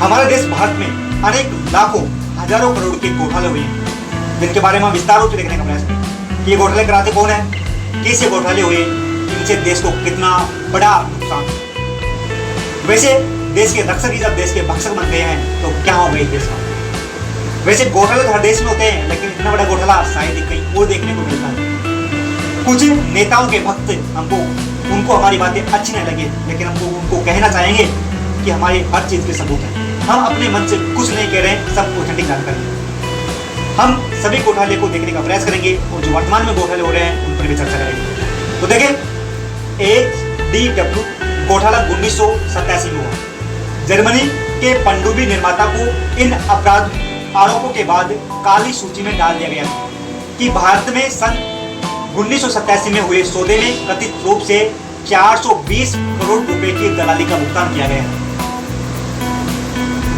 हमारे देश भारत में अनेक लाखों हजारों करोड़ के घोटाले हुए हैं, जिनके बारे में हम विस्तार रूप से देखने का प्रयास करें कि ये घोटाले कराते कौन है, कैसे घोटाले हुए, इनसे देश को कितना बड़ा नुकसान। वैसे देश के रक्षक ही जब देश के भक्षक बन गए हैं तो क्या हो गई देश का। वैसे घोटाले तो हर देश में होते हैं, लेकिन इतना बड़ा घोटाला शायद ही कहीं और देखने को मिलता है। कुछ नेताओं के भक्त उनको हमारी बातें अच्छी नहीं लगी, लेकिन हमको उनको कहना चाहेंगे कि हमारी हर चीज के सबूत है। हम अपने मन से कुछ नहीं कह रहे हैं, सब ऑथेंटिक जानकारी है। हम सभी घोटाले को देखने का प्रयास करेंगे और जो वर्तमान में घोटाले हो रहे हैं उन पर भी चर्चा करेंगे। तो देखिए, HDW घोटाला 1987 में हुआ। जर्मनी के पनडुब्बी निर्माता को इन अपराध आरोपों के बाद काली सूची में डाल दिया गया था कि भारत में सन 1987 में हुए सौदे में कथित रूप से 420 करोड़ रुपए की दलाली का भुगतान किया गया है।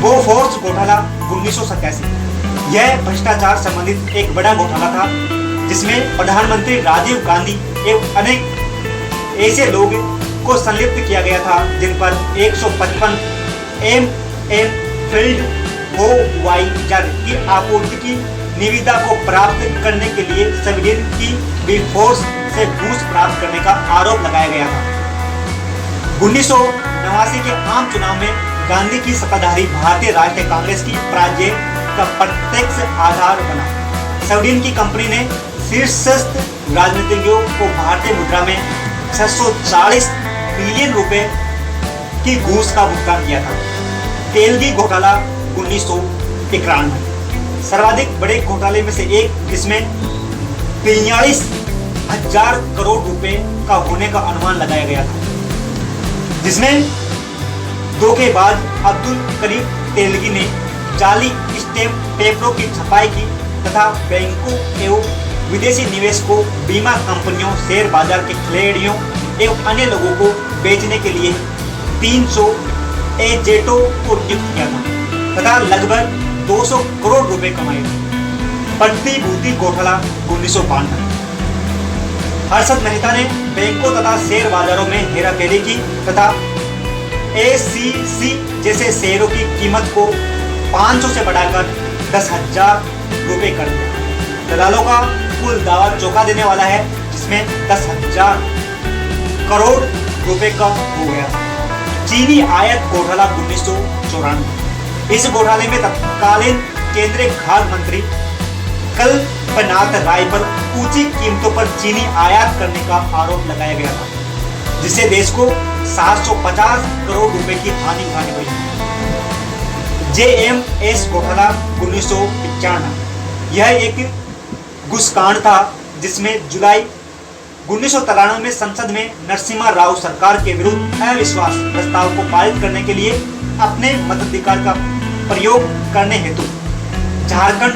बोफोर्स घोटाला 1987 यह भ्रष्टाचार संबंधित एक बड़ा घोटाला था, जिसमें प्रधानमंत्री राजीव गांधी एवं अनेक ऐसे लोग को संलिप्त किया गया था जिन पर 155 MM फील्ड वाइजर की आपूर्ति की निविदा को प्राप्त करने के लिए स्वीडन की बोफोर्स से घूस प्राप्त करने का आरोप लगाया गया था। 1989 के आम चुनाव में गांधी की सत्ताधारी भारतीय राष्ट्रीय कांग्रेस की पराजय का प्रत्यक्ष आधार बना। स्वीडन की कंपनी ने शीर्षस्थ राजनीतिज्ञों को भारतीय मुद्रा में 640 बिलियन रुपए की घूस का भुगतान किया था। तेलगी घोटाला 1991 सर्वाधिक बड़े घोटाले में से एक, जिसमें 43,000 करोड़ रुपए का होने का अनुमान लगाया गया था, जिसमें धोखेबाज अब्दुल करीम तेलगी ने जाली स्टैम्प पेपरों की छपाई की तथा बैंकों एवं विदेशी निवेशकों, बीमा कंपनियों, शेयर बाजार के खिलाड़ियों एवं अन्य लोगों को बेचने के लिए 300 एजेंटों को नियुक्त किया था तथा लगभग 200 करोड़ रुपए कमाए। प्रतिभूति घोटाला 1992 हर्षद मेहता ने बैंकों तथा शेयर बाजारों में हेराफेरी की तथा ACC जैसे शेयरों की कीमत को 500 से बढ़ाकर 10,000 रुपए कर दिया। दलालों का कुल दावा चौंका देने वाला है, जिसमें 10,000 करोड़ रुपए का हो गया। चीनी आयात घोटाला 1994 इस घोटाले में तत्कालीन केंद्रीय खाद्य मंत्री कल्पनाथ राय पर ऊंची कीमतों पर चीनी आयात करने का आरोप लगाया गया था, जिससे देश को 750 करोड़ रुपए की हानि उठानी पड़ी। JMS घोटाला 1995 यह एक घुसकांड था, जिसमें जुलाई 1993 में संसद में नरसिम्हा राव सरकार के विरुद्ध अविश्वास प्रस्ताव को पारित करने के लिए अपने मताधिकार का प्रयोग करने हेतु झारखंड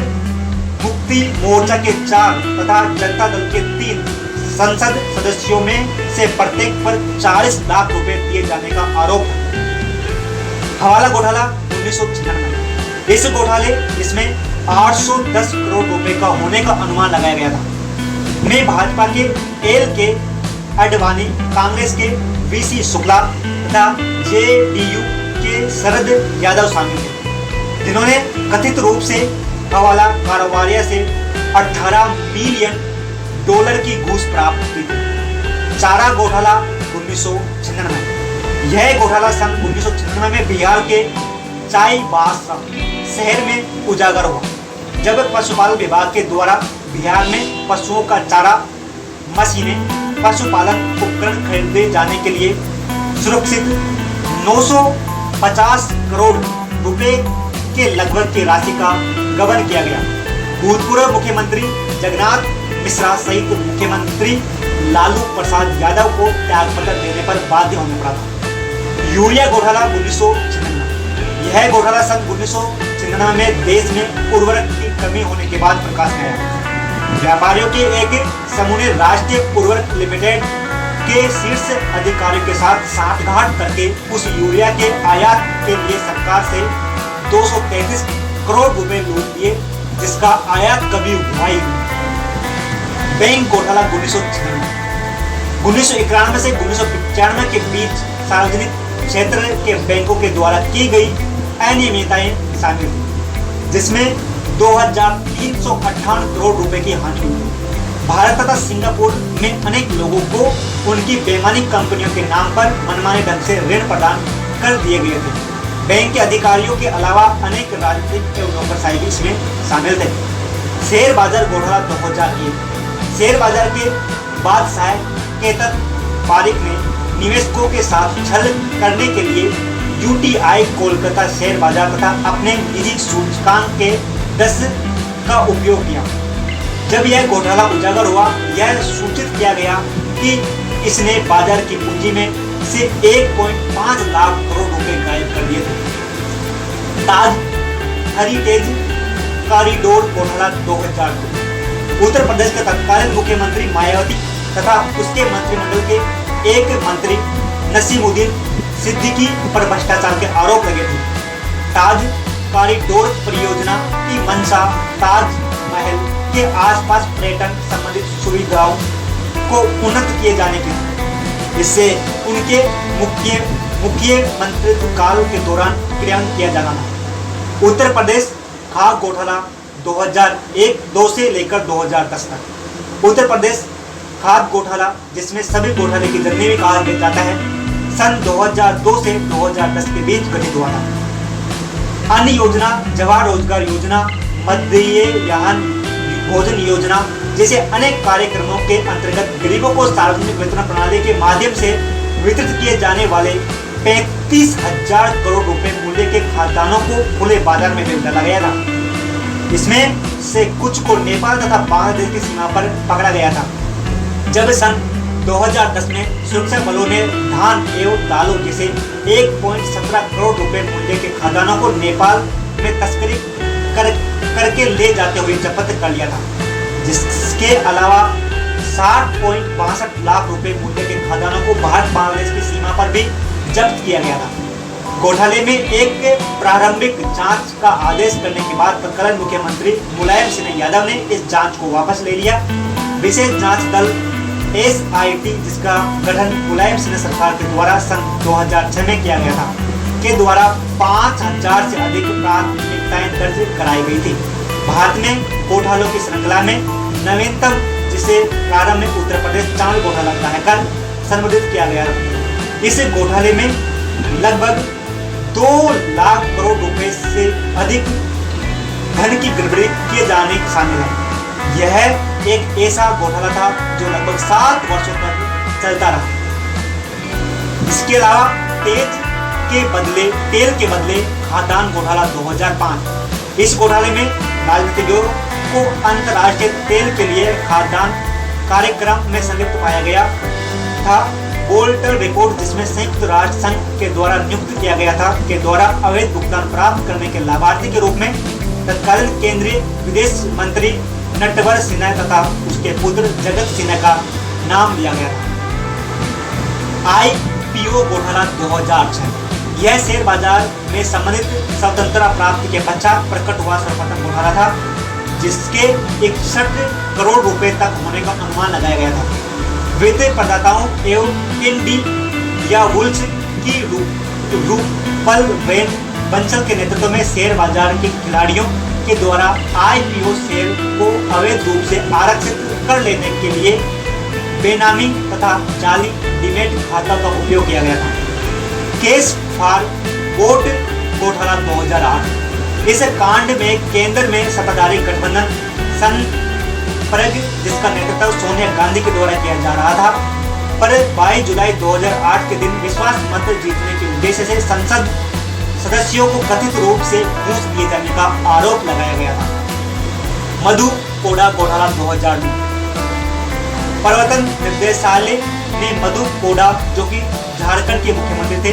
मुक्ति मोर्चा के 4 तथा जनता दल के 3 संसद सदस्यों में से प्रत्येक पर 40 लाख रुपए दिए जाने का आरोप है। हवाला घोटाला 1996 इस घोटाले जिसमें 810 करोड़ रुपए का होने का अनुमान लगाया गया था, में भाजपा के LK आडवाणी, कांग्रेस के VC शुक्ला तथा JDU के शरद यादव शामिल थे, जिन्होंने कथित रूप से हवाला कारोबारियों से 18 बिलियन डॉलर की घूस प्राप्त की थी। चारा घोटाला 1996 यह घोटाला सन 1996 में बिहार के चाईबासा शहर में उजागर हुआ, जब पशुपालन विभाग के द्वारा बिहार में पशुओं का चारा, मशीनें, पशुपालन उपकरण खरीदे जाने के लिए सुरक्षित 950 करोड़ रुपए के लगभग की राशि का गबन किया गया। भूतपूर्व मुख्यमंत्री जगन्नाथ मिश्रा सहित मुख्यमंत्री लालू प्रसाद यादव को त्यागपत्र देने पर बाध्य होना पड़ा था। यूरिया घोटाला 1996 यह घोटाला सन 1996 में देश में उर्वरक की कमी होने के बाद प्रकाश में आया। व्यापारियों के एक समूह ने राष्ट्रीय उर्वरक लिमिटेड के शीर्ष अधिकारियों के साथ साठगांठ करके उस यूरिया के आयात के लिए सरकार से 233 करोड़ रुपए लूट लिए, जिसका आयात कभी हुआ ही नहीं। बैंक घोटाला 1991 से 1995 के बीच सार्वजनिक क्षेत्र के बैंकों के द्वारा की गई अनियमितताएं शामिल थी, जिसमें 2358 करोड़ रुपए की हानि हुई। भारत तथा सिंगापुर में अनेक लोगों को उनकी बेईमानी कंपनियों के नाम पर मनमाने ढंग से ऋण प्रदान कर दिए गए थे। बैंक के अधिकारियों के अलावा अनेक राजनीतिक एवं नौकरशाही भी इसमें शामिल थे। शेयर बाजार घोटाला 2001। शेयर बाजार के बादशाह केतन पारिक ने निवेशकों के साथ छल करने के लिए यूटीआई कोलकाता शेयर बाजार तथा अपने निजी सूचकांक के 10 का उपयोग किया। जब यह घोटाला उजागर हुआ, यह सूचित किया गया कि इसने बाजार की पूंजी में से 1.5 लाख करोड़ रुपए गायब कर दिए थे। ताज हेरिटेज कॉरिडोर घोटाला 2002। उत्तर प्रदेश के तत्कालीन मुख्यमंत्री मायावती तथा उसके मंत्रिमंडल के एक मंत्री नसीमुद्दीन सिद्दीकी पर भ्रष्टाचार के आरोप लगे थे। ताज कॉरिडोर परियोजना की मंशा ताजमहल के आसपास पर्यटन संबंधित सुविधाओं को उन्नत किए जाने की थी। इससे उनके मुख्य मंत्रित्व काल के दौरान क्रियान्वित किया जाना था। उत्तर प्रदेश खाद्य घोटाला 2001-2 से लेकर 2010 तक। उत्तर प्रदेश खाद्य घोटाला, जिसमें सभी घोटाले की जननी भी कहा जाता है, सन 2002 से 2010 के बीच गठित हुआ था। अन्य योजना, जवाहर रोजगार योजना, मध्याह्न भोजन योजना जैसे अनेक कार्यक्रमों के अंतर्गत गरीबों को सार्वजनिक वितरण प्रणाली के माध्यम से वितरित किए जाने वाले 35,000 करोड़ रुपए मूल्य के खाद्यान्नों को खुले बाजार में बेच डाला गया था। इसमें से कुछ को नेपाल तथा बांग्लादेश की सीमा पर पकड़ा गया था। जब सन 2010 में सुरक्षा बलों ने धान एवं दालों जैसे 1.17 करोड़ रुपए मूल्य के खाद्यान्नों को नेपाल में तस्करी करके ले जाते हुए जब्त कर लिया था, जिसके अलावा 60.62 लाख रुपए मूल्य के खाद्यान्नों को भारत बांग्लादेश की सीमा पर भी जब्त किया गया था। घोटाले में एक प्रारंभिक जांच का आदेश करने के बाद तत्कालीन मुख्यमंत्री मुलायम सिंह यादव ने इस जांच को वापस ले लिया। विशेष जांच दल SIT, जिसका गठन मुलायम सिंह सरकार के द्वारा सन 2006 में किया गया था, के द्वारा 5000 से अधिक प्राथमिकताएं दर्ज कराई गई थी। भारत में घोटालों की श्रृंखला में नवीनतम, जिसे प्रारंभ में उत्तर प्रदेश चावल घोटाला कहकर संबोधित किया गया। इस घोटाले में लगभग 2 लाख करोड़ रुपए से अधिक धन की गड़बड़ी किए जाने शामिल है। यह एक ऐसा घोटाला था जो लगभग 7 वर्षों तक चलता रहा। इसके अलावा तेल के बदले खाद्यान्न घोटाला 2005। इस घोटाले में राजनीतिज्ञों को अंतर्राष्ट्रीय तेल के लिए खाद्यान्न कार्यक्रम में संलिप्त पाया गया था। बोल्टर रिपोर्ट, जिसमें संयुक्त राष्ट्र संघ के द्वारा नियुक्त किया गया था, के द्वारा अवैध भुगतान प्राप्त करने के लाभार्थी के रूप में तत्कालीन केंद्रीय विदेश मंत्री नटवर सिन्हा तथा उसके पुत्र जगत सिन्हा का नाम लिया गया था। IPO घोटाला 2006। यह शेयर बाजार में संबंधित स्वतंत्रता प्राप्ति के पश्चात प्रकट हुआ सर्वप्रथम घोटाला था, जिसके 61 करोड़ रुपए तक होने का अनुमान लगाया गया था। वित्तीय प्रदाताओं एवं इंडिया वुल्स की रूपल वेन बंसल के नेतृत्व में शेयर बाजार के खिलाड़ियों के द्वारा IPO शेयर को अवैध रूप से आरक्षित कर लेने के लिए बेनामी तथा जाली डीमैट खाता का उपयोग किया गया था। केस फॉर वोट घोटाला 2008। इस कांड में केंद्र में सत्ताधारी गठबंधन संप्रग, जिसका नेतृत्व सोनिया गांधी के द्वारा किया जा रहा था, पर 22 जुलाई 2008 के दिन विश्वास मत जीतने के उद्देश्य से संसद सदस्यों को कथित रूप से घूस दिए जाने का आरोप लगाया गया था। मधु कोड़ा घोटाला 2009। प्रवर्तन निर्देशालय ने मधु कोड़ा, जो कि झारखंड के मुख्यमंत्री थे,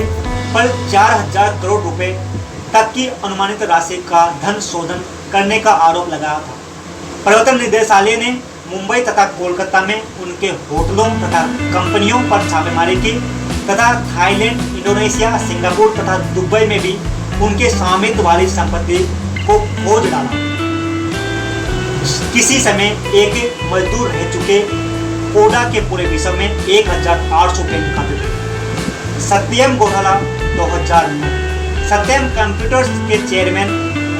पर 4000 करोड़ रुपए तक की अनुमानित राशि का धन शोधन करने का आरोप लगाया था। प्रवर्तन निदेशालय ने मुंबई तथा कोलकाता में उनके होटलों तथा कंपनियों पर छापेमारी की तथा थाईलैंड, इंडोनेशिया, सिंगापुर तथा दुबई में भी उनके स्वामित्व वाली संपत्ति को खोज डाला। किसी समय एक मजदूर रह चुके कोडा के पूरे विश्व में 1800 बैंक खाते थे। सत्यम घोटाला 2009। सत्यम कंप्यूटर्स के चेयरमैन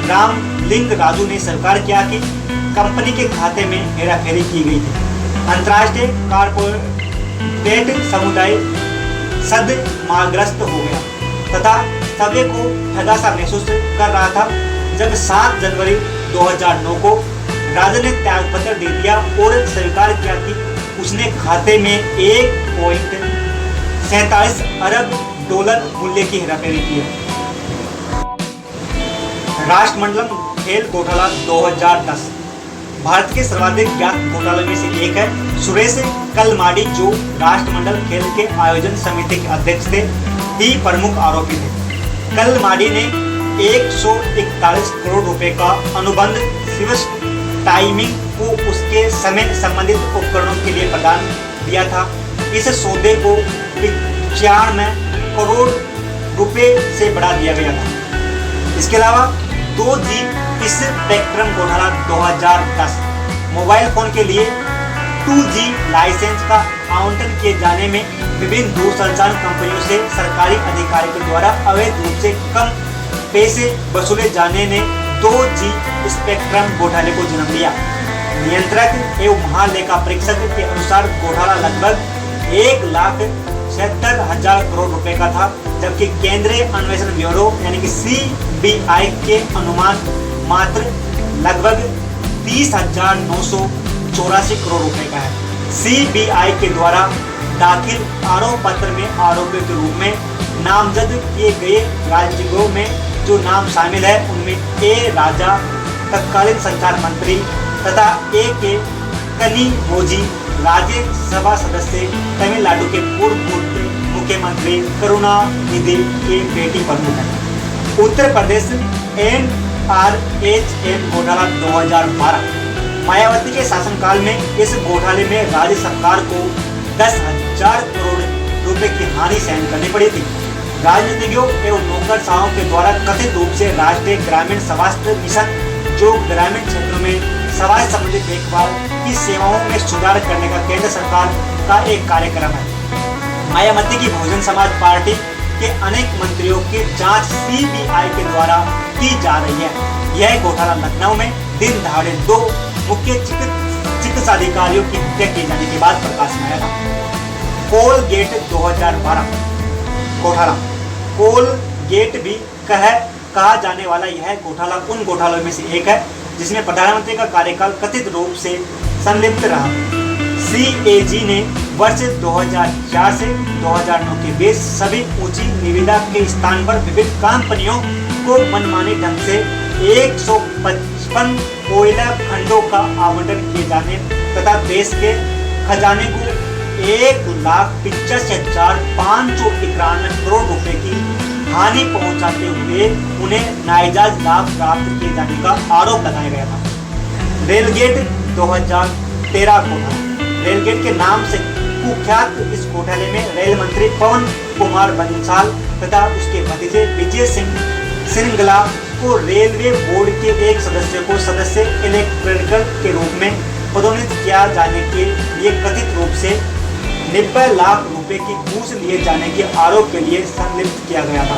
राम लिंग राजू ने स्वीकार किया कि कंपनी के खाते में हेराफेरी की गई थी। अंतर्राष्ट्रीय कारपोरेट समुदाय सदमाग्रस्त हो गया तथा सभी को ठगा सा महसूस कर रहा था जब 7 जनवरी 2009 को राजा ने त्यागपत्र दे दिया और स्वीकार किया कि उसने खाते में 1.47 अरब डॉलर मूल्य की हेराफेरी की है। राष्ट्रमंडलम खेल घोटाला 2010 भारत के सर्वाधिक ज्ञात घोटालों में से एक है। सुरेश कलमाडी, जो राष्ट्रमंडल खेल के आयोजन समिति के अध्यक्ष थे, ही प्रमुख आरोपी थे। कलमाडी ने 141 करोड़ रुपए का अनुबंध शिवस टाइमिंग को उसके समय संबंधित उपकरणों के लिए प्रदान दिया था। इस सौदे को 95 करोड़ रुपए से बढ़ा दिया गया था। इसके अलावा 2G स्पेक्ट्रम घोटाला 2010 मोबाइल फोन के लिए 2G लाइसेंस का आवंटन किए जाने में विभिन्न दूरसंचार कंपनियों से सरकारी अधिकारियों के द्वारा अवैध रूप से कम पैसे वसूले जाने ने 2G स्पेक्ट्रम घोटाले को जन्म दिया। नियंत्रक एवं महालेखा परीक्षक के अनुसार घोटाला लगभग 1,76,000 करोड़ रुपए का था, जबकि केंद्रीय अन्वेषण ब्यूरो यानी कि CBI के अनुमान मात्र लगभग 30,984 करोड़ रुपए का है। CBI के द्वारा दाखिल आरोप पत्र में आरोपियों के रूप में नामजद किए गए राज्यों में जो नाम शामिल है उनमें A राजा तत्कालीन संचार मंत्री तथा A.K. कनिमोझी राज्यसभा सदस्य तमिलनाडु के पूर्व मुख्यमंत्री करुणानिधि की बेटी प्रमुख है। उत्तर प्रदेश NRHM घोटाला 2012 मायावती के शासनकाल में इस घोटाले में राज्य सरकार को 10,000 करोड़ रुपए की हानि सहन करनी पड़ी थी। राजनीतिज्ञों एवं नौकरशाहों के द्वारा कथित रूप से राष्ट्रीय ग्रामीण स्वास्थ्य मिशन, जो ग्रामीण क्षेत्रों में स्वास्थ्य संबंधित देखभाल की सेवाओं में सुधार करने का केंद्र सरकार का एक कार्यक्रम है। मायावती की बहुजन समाज पार्टी के अनेक मंत्रियों की जांच CBI के द्वारा की जा रही है। यह घोटाला लखनऊ में दिन दहाड़े 2 मुख्य चिकित्साधिकारियों की हत्या किए जाने के बाद प्रकाश में आया था। कोलगेट 2012 घोटाला कोलगेट भी कहा जाने वाला यह घोटाला उन घोटालों में से एक है जिसमें प्रधानमंत्री का कार्यकाल कथित रूप से संलिप्त रहा। CAG ने वर्ष 2004 से 2009 के बीच सभी ऊंची निविदा के स्थान पर विभिन्न कंपनियों को मनमानी ढंग से 155 कोयला खंडों का आवंटन किए जाने तथा देश के खजाने को 1,85,591 करोड़ रुपए की हानि पहुंचाते हुए उन्हें नाजायज लाभ प्राप्त किए जाने का आरोप लगाया गया था। रेलगेट 2013 घोटाला रेलगेट के नाम से कुख्यात इस घोटाले में रेल मंत्री पवन कुमार बंसल तथा उसके भतीजे विजय सिंगला को रेलवे बोर्ड के एक सदस्य को सदस्य इलेक्ट्रिकल के रूप में पदोन्नत किया जाने के लिए कथित रूप से 90 लाख रुपए की घूस लिए जाने के आरोप के लिए संलिप्त किया गया था।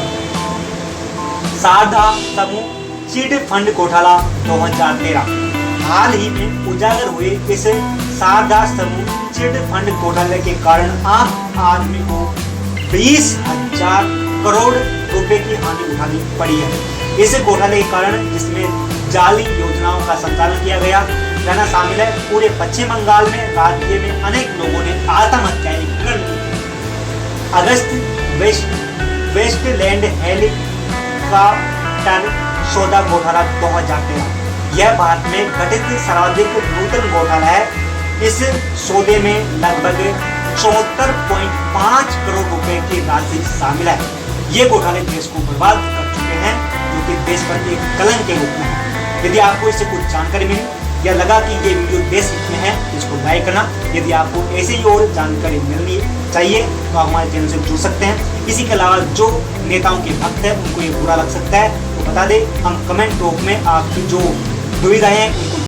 शारदा समूह चिट फंड घोटाला 2013 हाल ही में उजागर हुए इस शारदा समूह चिट फंड घोटाले के कारण आम आदमी को 20,000 करोड़ रुपए की हानि उठानी पड़ी है। इस घोटाले के कारण जिसमें जाली योजनाओं का संचालन किया गया रहना शामिल है, पूरे पश्चिम बंगाल में राज्य में अनेक लोगों ने आत्महत्याएं कर ली। अगस्त वेस्टलैंड हेलीकॉप्टर सौदा घोटाला 2013 यह भारत में घटित सर्वाधिक नूतन घोटाला है। इस सौदे में लगभग 74.5 करोड़ रुपए की राशि शामिल है। ये घोटाले देश को बर्बाद कर चुके हैं, जो कि देश पर एक कलंक के रूप में है। यदि आपको इससे कुछ जानकारी मिली या लगा कि ये वीडियो देश हित में है, इसको लाइक करना। यदि आपको ऐसे ही और जानकारी मिलनी चाहिए तो आप हमारे चैनल से जुड़ सकते हैं। इसी के अलावा जो नेताओं के भक्त है उनको ये बुरा लग सकता है तो बता दें, हम कमेंट बॉक्स में आपकी जो दुविधाएं हैं उनको